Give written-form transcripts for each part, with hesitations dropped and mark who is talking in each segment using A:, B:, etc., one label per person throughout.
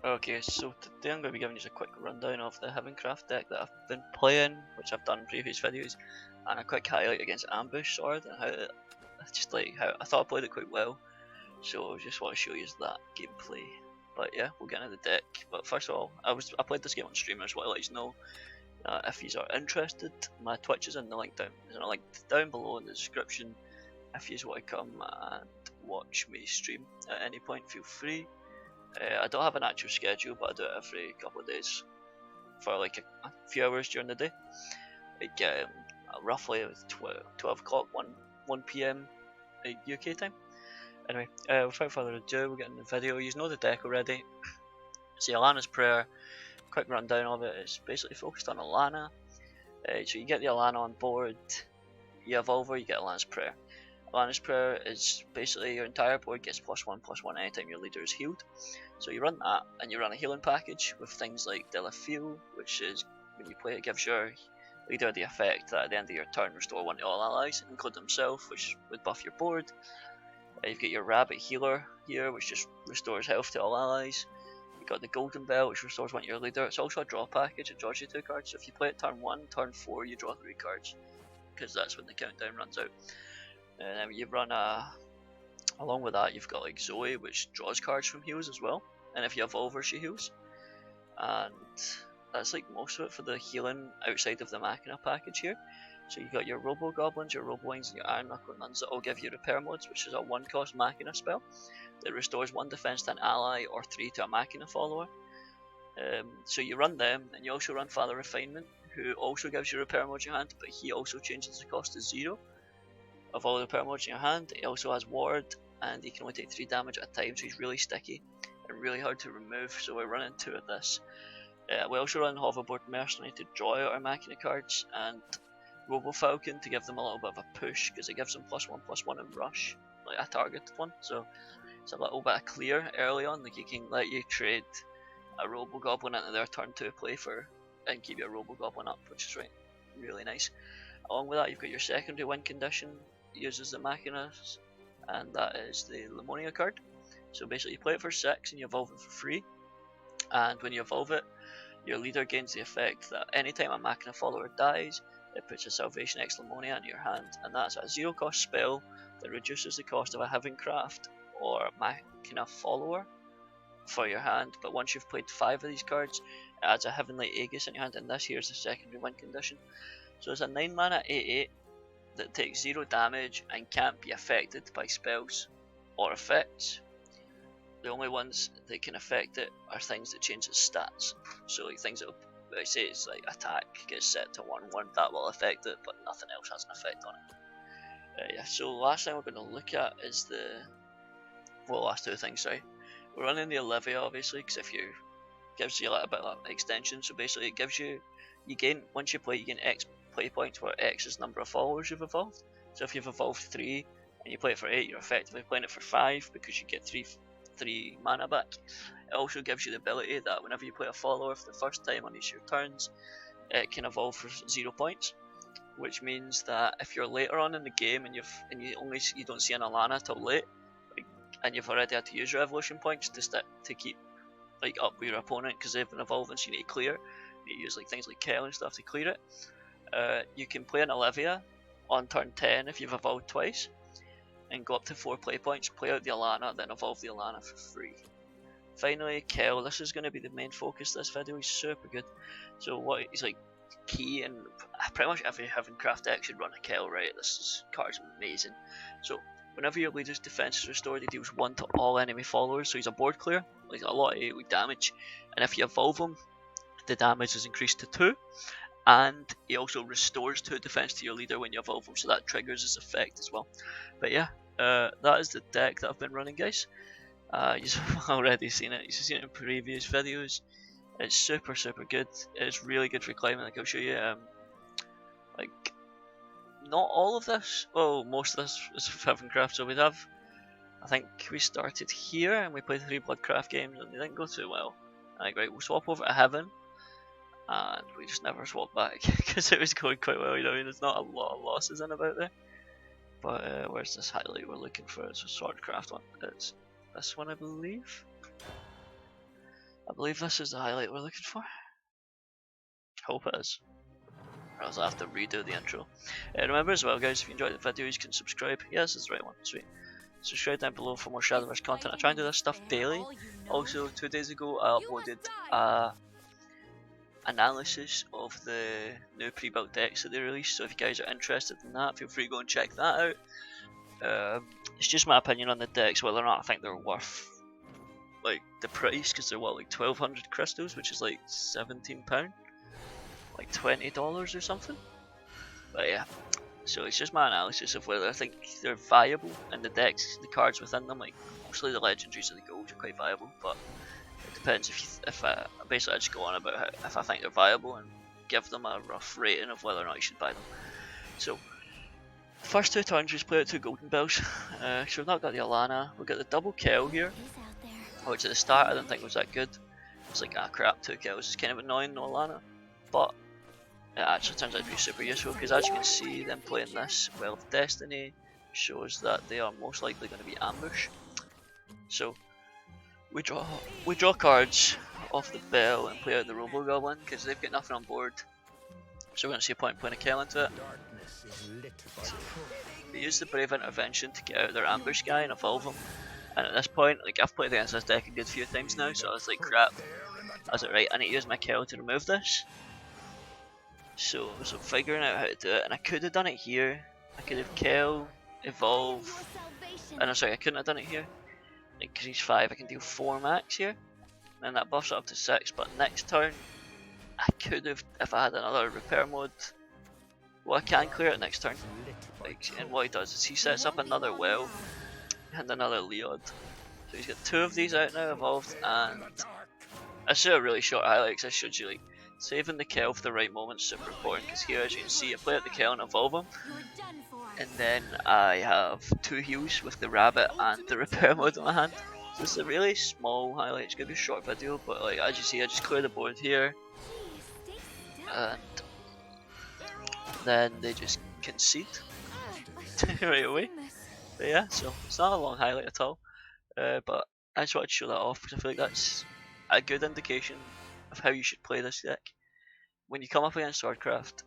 A: Okay, so today I'm going to be giving you a quick rundown of the Havencraft deck that I've been playing, which I've done in previous videos, and a quick highlight against Ambush Sword, and how I thought I played it quite well, so I just want to show you that gameplay. But yeah, we'll get into the deck. But first of all, I played this game on stream, and I just want to let you know if you are interested, my Twitch is in the link down below in the description. If you want to come and watch me stream at any point, feel free. I don't have an actual schedule, but I do it every couple of days for like a few hours during the day. Like roughly 12 o'clock, 1 p.m. UK time. Anyway, without further ado, we'll get in the video. You know the deck already. See, Alana's Prayer, quick rundown of it. It's basically focused on Alana. So you get the Alana on board, you evolve her, you get Alana's Prayer. Alana's Prayer is basically your entire board gets +1/+1 anytime your leader is healed. So you run that, and you run a healing package with things like Delafil, which is when you play it gives your leader the effect that at the end of your turn restore 1 to all allies, including himself, which would buff your board. You've got your Rabbit Healer here, which just restores health to all allies. You've got the Golden Bell, which restores 1 to your leader. It's also a draw package, it draws you 2 cards. So if you play it turn 1, turn 4, you draw 3 cards, because that's when the countdown runs out. And then you run along with that, you've got like Zoe, which draws cards from heals as well. And if you evolve her, she heals. And that's like most of it for the healing outside of the Machina package here. So you've got your Robo Goblins, your Robo Wings, and your Iron Knuckle Nuns that all give you Repair Modes, which is a 1-cost Machina spell that restores 1 defense to an ally or 3 to a Machina follower. So you run them, and you also run Father Refinement, who also gives you Repair Modes in your hand, but he also changes the cost to 0 of all the repair modes in your hand. He also has Ward, and he can only take 3 damage at a time, so he's really sticky and really hard to remove, so we're running 2 of this. We also run Hoverboard Mercenary to draw out our Machina cards, and Robo Falcon to give them a little bit of a push, because it gives them +1/+1 in Rush, like a targeted one, so it's a little bit of clear early on, like you can let you trade a Robo Goblin into their turn 2 play for, and keep your Robo Goblin up, which is really nice. Along with that, you've got your secondary win condition, uses the Machinas, and that is the Lamonia card. So basically you play it for 6 and you evolve it for free, and when you evolve it, your leader gains the effect that anytime a Machina follower dies, it puts a Salvation X Lamonia in your hand, and that's a 0-cost spell that reduces the cost of a Havencraft or Machina follower for your hand, but once you've played 5 of these cards, it adds a Heavenly Aegis in your hand, and this here is the secondary win condition. So it's a 9 mana 8/8 that takes 0 damage and can't be affected by spells or effects. The only ones that can affect it are things that change its stats. So like things that I say it's like attack gets set to 1/1, that will affect it, but nothing else has an effect on it. Yeah, so last thing we're going to look at is last 2 things, sorry. We're running the Olivia obviously, because gives you a little bit of extension. So basically it gives you gain, once you play, you gain X play points, where X is the number of followers you've evolved. So if you've evolved 3 and you play it for 8, you're effectively playing it for 5, because you get 3 mana back. It also gives you the ability that whenever you play a follower for the first time on each of your turns, it can evolve for 0 points, which means that if you're later on in the game and you don't see an Alana till late, and you've already had to use your evolution points to keep like up with your opponent, because they've been evolving, so you need to clear. You use like things like Kel and stuff to clear it. You can play an Olivia on turn 10 if you've evolved twice, and go up to 4 play points, play out the Alana, then evolve the Alana for free. Finally, Kel. This is going to be the main focus of this video. He's super good. So he's like key, and pretty much every Havencraft deck should run a Kel, right? This card's amazing. So whenever your leader's defense is restored, he deals 1 to all enemy followers, so he's a board clear, like a lot of 8 damage, and if you evolve him, the damage is increased to 2, and he also restores 2 defense to your leader when you evolve him, so that triggers his effect as well. But yeah, that is the deck that I've been running, guys. You've already seen it, you've seen it in previous videos. It's super good. It's really good for climbing, like I'll show you. Like, not all of this, well, most of this is Havencraft. So I think we started here and we played 3 Bloodcraft games and they didn't go too well. Like, right, we'll swap over to Heaven, and we just never swapped back because it was going quite well, you know what I mean? There's not a lot of losses in about there. But where's this highlight we're looking for? It's a Swordcraft one. It's this one, I believe. I believe this is the highlight we're looking for. Hope it is. Or else I'll have to redo the intro. Remember as well guys, if you enjoyed the video you can subscribe. Yeah, this is the right one, sweet. Subscribe down below for more Shadowverse content. I try and do this stuff daily. Also, 2 days ago I uploaded analysis of the new pre-built decks that they released, so if you guys are interested in that, feel free to go and check that out. It's just my opinion on the decks, whether or not I think they're worth like the price, because they're what, like 1200 crystals, which is like £17, like $20 or something. But yeah, so it's just my analysis of whether I think they're viable, and the decks, the cards within them, like mostly the legendaries and the golds are quite viable, but it depends if basically I just go on about how, if I think they're viable and give them a rough rating of whether or not you should buy them. So the first 2 turns we play out 2 golden bells. So we've not got the Alana, we've got the double Kel here, which at the start I didn't think was that good. It's like, ah crap, 2 Kels, it's kind of annoying, no Alana. But it actually turns out to be super useful, because as you can see, them playing this Well of Destiny shows that they are most likely going to be ambush. So we draw cards off the bell and play out the Robo Goblin, because they've got nothing on board. So we don't see a point playing a Kel into it. So they use the Brave Intervention to get out their ambush guy and evolve him. And at this point, like, I've played against this deck a good few times now, so I was like, crap. I was like, right, I need to use my Kel to remove this. So figuring out how to do it, and I could have done it here. I could have Kel, evolve, and I'm sorry, I couldn't have done it here. Like, because he's 5, I can deal 4 max here, and that buffs it up to 6. But next turn, I could have, if I had another repair mode. Well, I can clear it next turn. Like, and what he does is he sets up another well and another Leod. So he's got 2 of these out now, evolved, and I should a really short highlight because I showed you, like, saving the Kel for the right moment is super important, because here, as you can see, I play out the Kel and evolve him, and then I have 2 heals with the rabbit and the repair mode in my hand. So it's a really small highlight, it's going to be a short video, but like, as you see, I just clear the board here, and then they just concede right away. But yeah, so it's not a long highlight at all, but I just wanted to show that off because I feel like that's a good indication of how you should play this deck. When you come up against Swordcraft,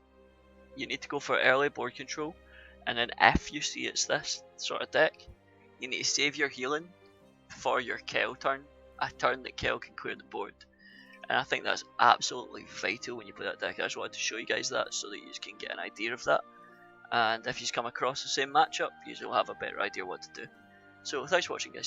A: you need to go for early board control, and then if you see it's this sort of deck, you need to save your healing for your Kel turn, a turn that Kel can clear the board. And I think that's absolutely vital when you play that deck. I just wanted to show you guys that so that you can get an idea of that. And if you come across the same matchup, you will have a better idea what to do. So thanks for watching guys.